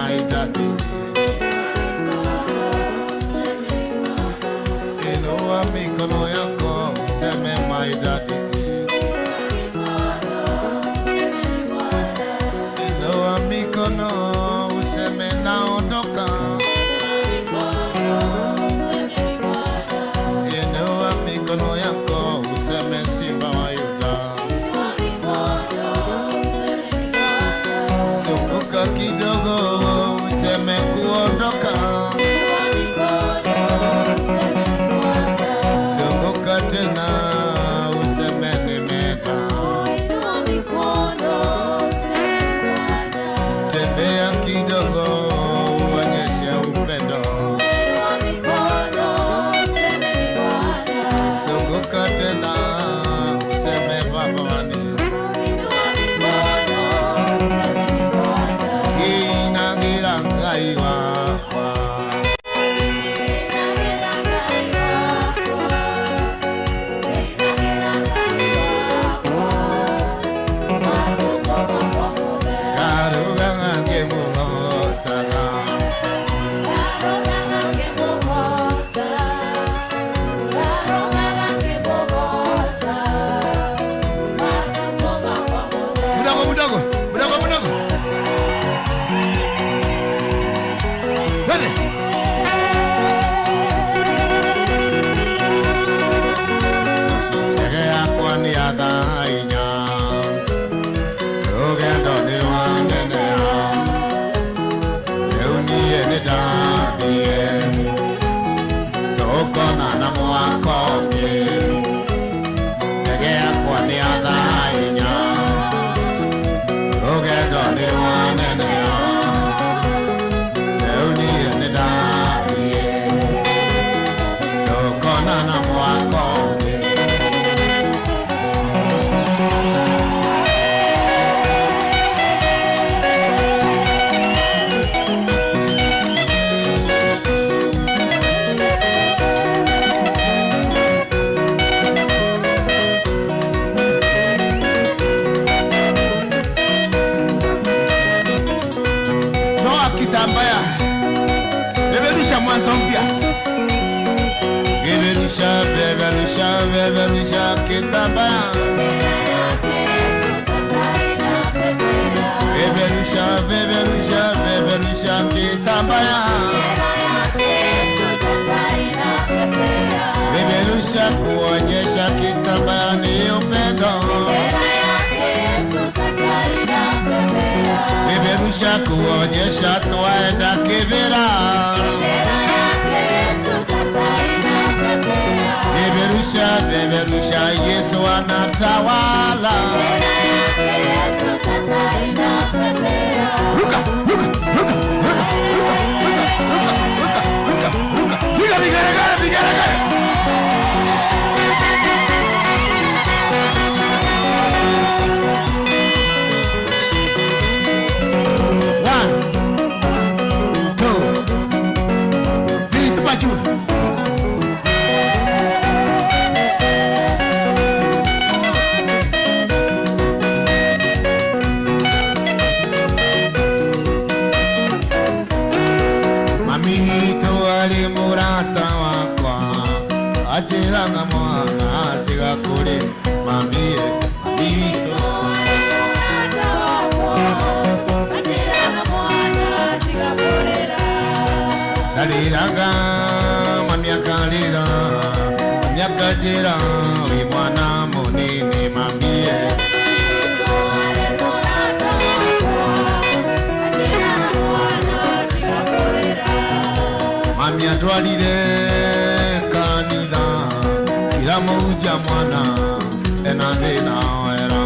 my daddy. Inua mikono yako useme my daddy. Inua mikono useme naondoka. Inua mikono yako useme Simba wa Yuda. Zunguka kidogo useme kuondoka. Zunguka tena useme nimeenda. Tembea kidogo uonyeshe upendo. Zunguka tena useme Baba wani. Beberusha kitambaya. Beberusha kitambaya. Beberusha kuonyesha kitambaya ni upendo. Beberusha kuonyesha twaenda Kibera. Beberusha Yesu anatawala. Ruka. Ajiranga mwana atiga kuri mamie mamito. Daliraga mamiakalira miakajira uri mwana munini mamie. Mamia dwalire kanitha iramuja mwana enandina era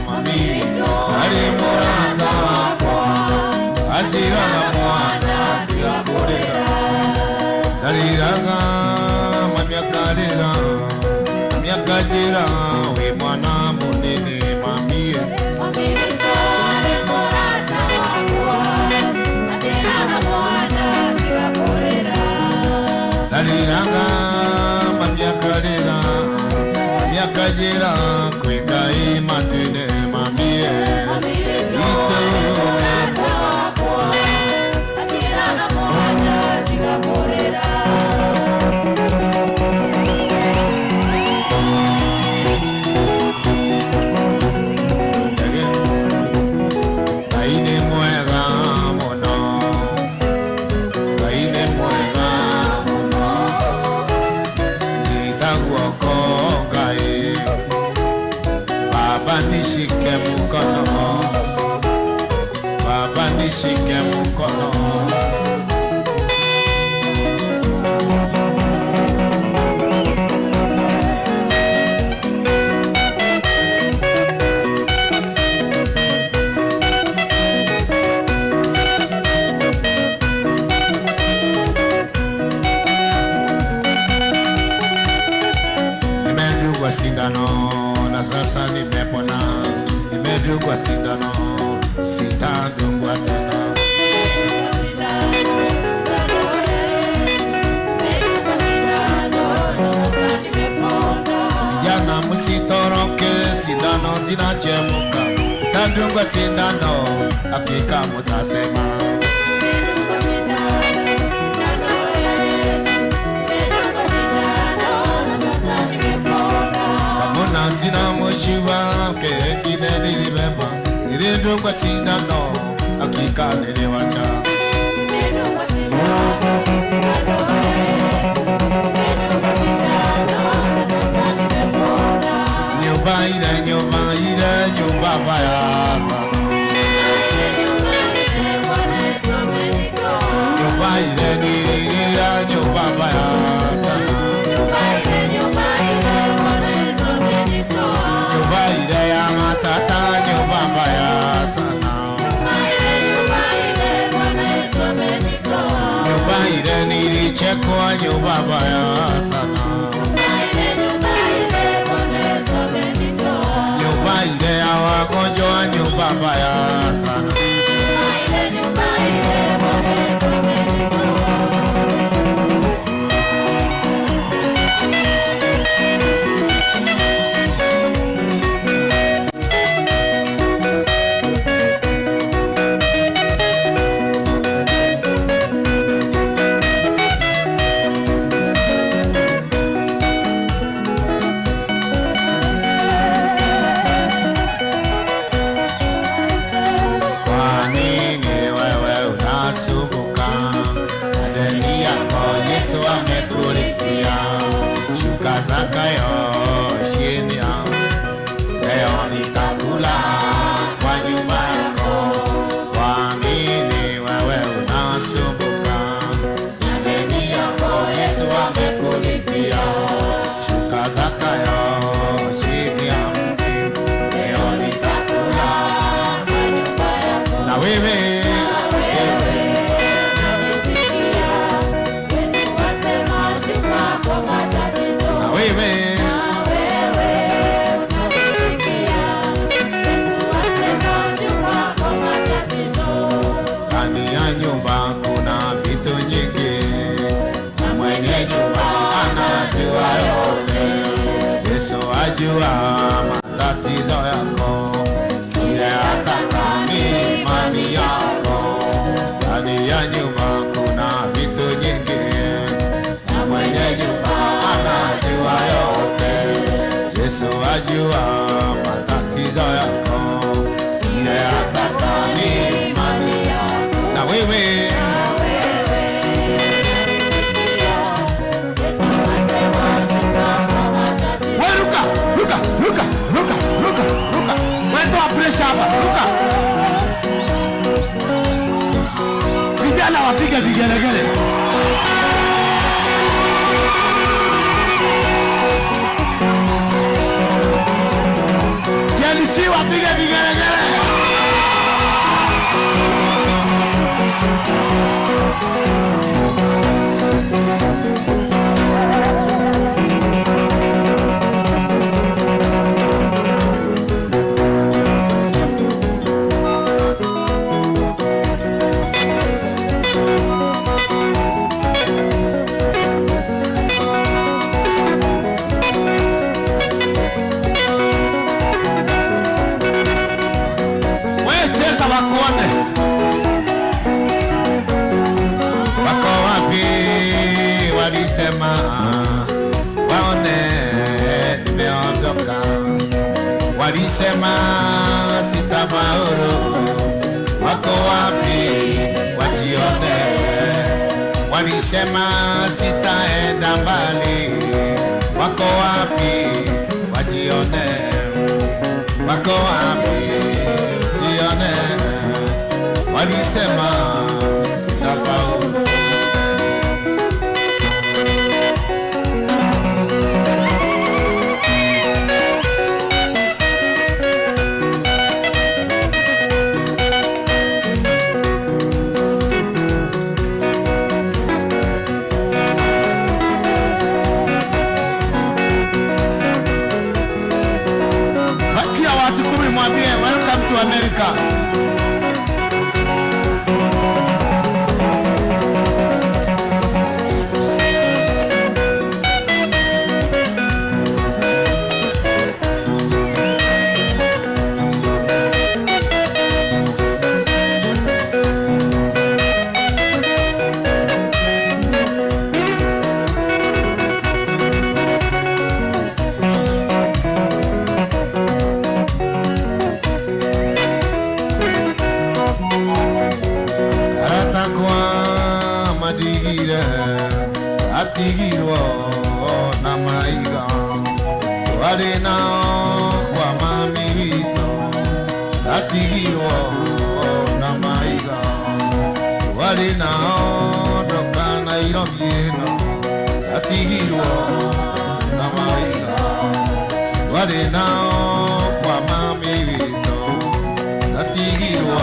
mami ari murata wakwa ajiraga mwana tigakorera. Daliraga mamiakalira miakajira uri mwana munini mamie. Daliraga mamiakalira miakajira kwigai matine mamie. mkono. Nimedungwa sindano na sasa nimepona. Nimedungwa sindano, sitadungwa tena. Vijana msitoroke, sindano zinachemka. Tadungwa sindano, hakika mutasema. Sina mwishiwa kengine nilibeba. Nilidungwa sindano, hakika niliwacha. Nyumba ile, nyumba ile, nyumba baya. Nyumba ile nililia, nyumba baya. Nilichekwa nyumba baya sana. Nyumba ile ya wagonjwa, nyumba baya sana. Yesu amekulipia shuka zakayo chini yangu. Leo nitakula kwa nyumba yako. Kwa nini wewe unasumbuka na deni yako? Yesu amekulipia shuka zakayo chini yangu. Leo nitakula kwa nyumba yako. Na wewe ajua matatizo yako, kile ataka ni imani yako. Ndani ya nyumba kuna vitu nyingi, na mwenye nyumba anajua yote. Yesu ajua matatizo yako, kile ataka ni imani yako. Na wewe ruka. Wetoa pressure hapa, ruka. Vijana wapige vigelegele. Jelisi wapige vigelegele. Wako wapi walisema waone nimeondoka? Walisema sitafaulu. Wako wapi wajione? Walisema sitaenda mbali. Wako wapi wajione? Wako wapi jione? Walisema Malaika. Atigirwo na maiga wale nao kwa mami wito. Atigirwo na maiga wale nao doka na iromieno. Atigirwo na maiga wale nao kwa mami wito. Atigirwo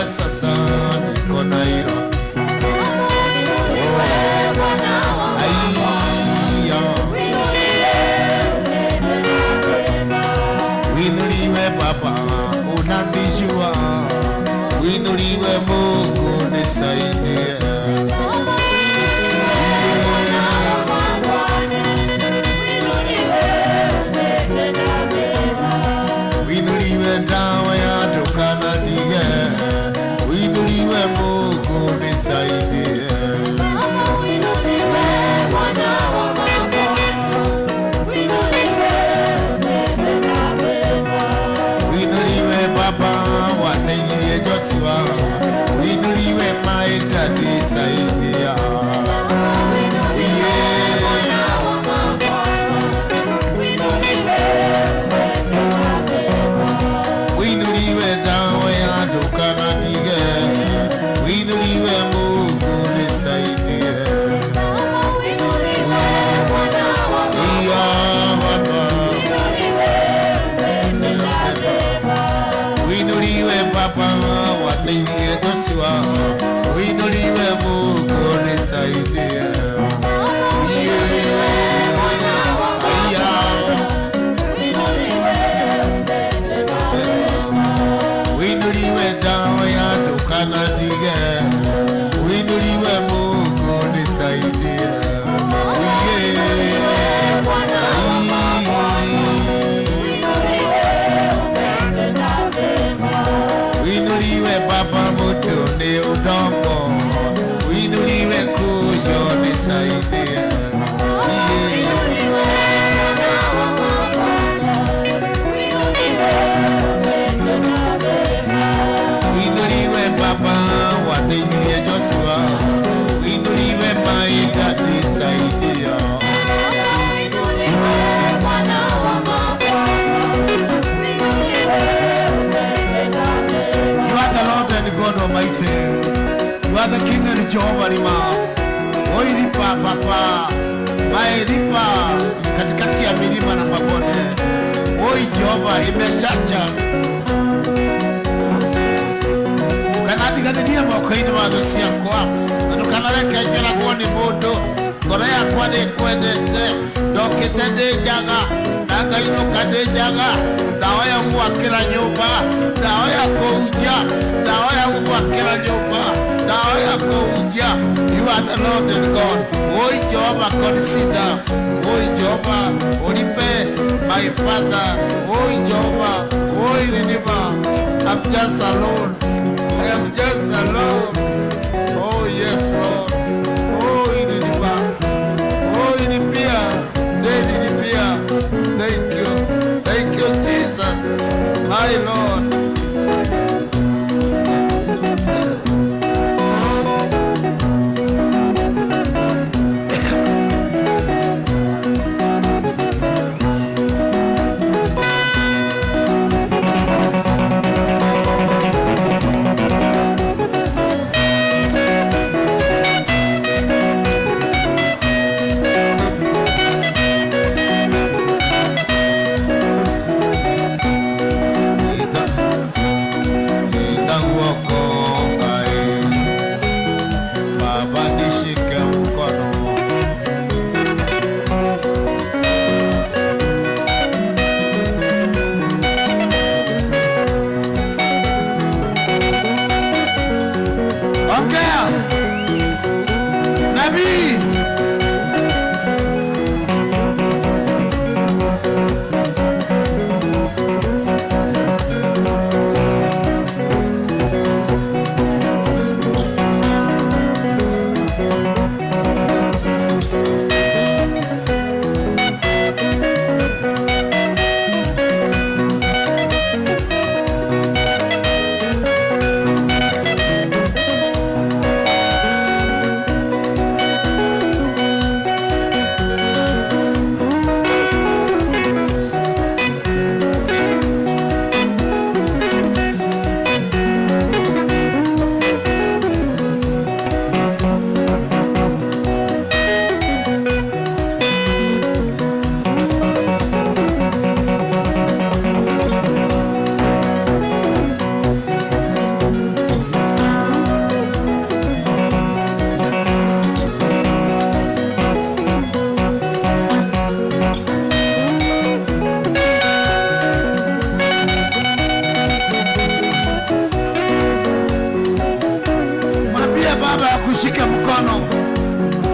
sasa niko Nairobi. Winuliwe Baba unanijua, winuliwe Mungu nisaidie. Winuliwe dawa ya dukana dige, winuliwe Mungu nisaidie. Winuliwe Baba watenyirie Joshua, winuliwe Maida nisaidia. Winuliwe dawa ya dukana dige, winuliwe Mungu nisaidie. Winuliwe Baba watenyirie Joshua, winuliwe Mungu nisaidie. Winuliwe dawa ya dukana dige, winuliwe Mungu nisaidie. Baba mutu ni udongo, uinuliwe kuyo nisaidie. Uinuliwe Baba watenyulie Joshua, uinuliwe Maida nisaidia. God Almighty, you are the King and Jehovah Rima. Oiripa Papa, Mairipa katikati ya milima na mabonde. Oi Jehova imeshacha. Kanati kadidia maukaini wadosia kwa. Anukanareke ajwela kuwani mudu. Korea kwade kwedete. Dokite de jaga. Naga inu kade jaga. Dawa ya uwakira nyumba. Dawa ya kuja. Dawa ya uwakira nyumba. Dawa ya kuja. You are the Lord and God. Oi Jehovah consider. Oi Jehovah Olipe my Father. Oi Jehovah. Oi Redeemer. I'm just alone. I am just alone. Oh yes Lord. Oi Redeemer. Oi Redeemer. Thank you, Jesus, my Lord.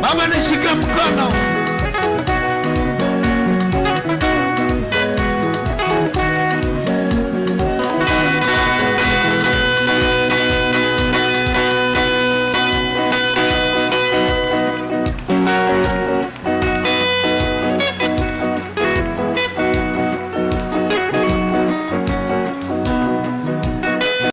Baba nishike mkono.